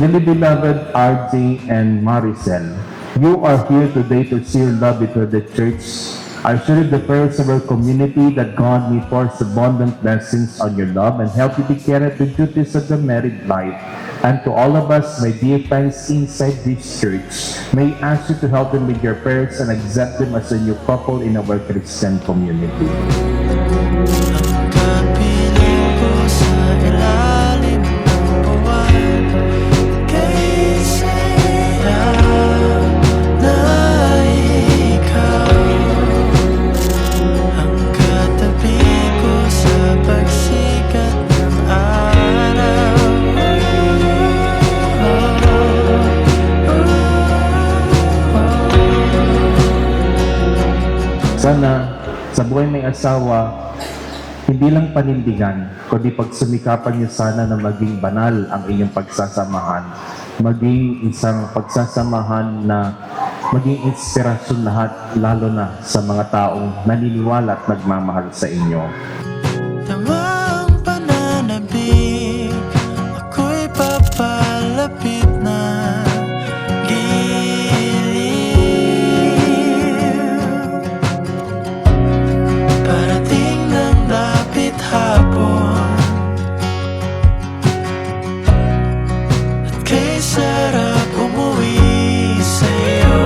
Dearly beloved RJ and Maricel, you are here today to share love with the church. I share the prayers of our community that God may pour abundant blessings on your love and help you to carry out the duties of the married life. And to all of us, my dear friends inside this church, may I ask you to help them with your prayers and accept them as a new couple in our Christian community. Kapiling ko sa ilalim ng buwan, kay saya na ikaw ang katabi ko sa pagsikat ng araw. Sana sa buhay may asawa, hindi lang panindigan, kundi pagsumikapan niyo sana na maging banal ang inyong pagsasamahan. Maging isang pagsasamahan na maging inspirasyon lahat, lalo na sa mga taong naniniwala at nagmamahal sa inyo. Tamang pananabik, ako'y papalapit na parating ng dapit hapon, at kay sarap umuwi sa'yo.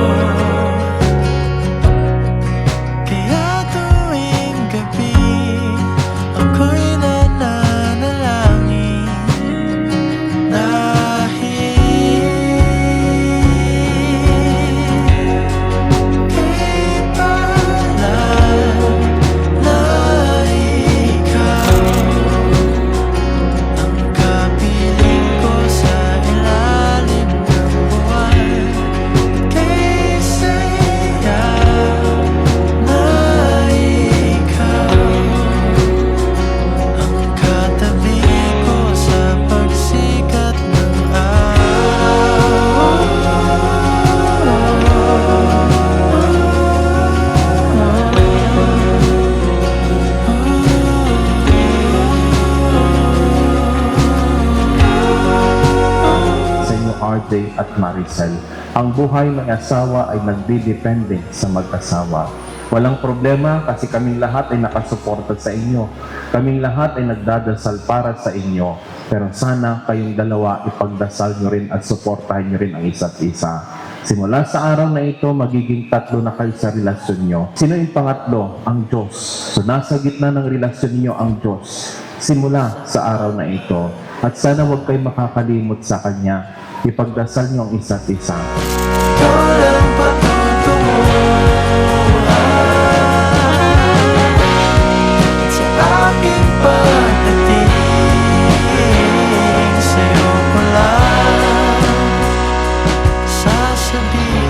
Kaya tuwing gabi, ako'y nananalangin dahil kay palad na ikaw ang kapiling ko sa ilalim ng buwan, kay saya na ikaw ang katabi ko sa pagsikat ng Sa inyo RJ at Maricel, ang buhay ng asawa ay nagdidepende sa mag-asawa. Walang problema kasi kaming lahat ay nakasuporta sa inyo. Kaming lahat ay nagdadasal para sa inyo. Pero sana kayong dalawa ipagdasal nyo rin at suportahan nyo rin ang isa't isa. Simula sa araw na ito, magiging tatlo na kayo sa relasyon nyo. Sino yung pangatlo? Ang Diyos. So nasa gitna ng relasyon niyo ang Diyos. Simula sa araw na ito. At sana huwag kayo makakalimot sa Kanya. Ipagdasal nyo ang isa't isa. ikaw lang patutunguhan sa aking pagdating. Sa'yo ko lang sasabihin,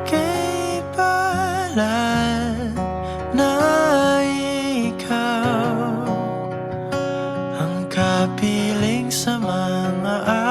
kay palad na ikaw ang kapiling sa mga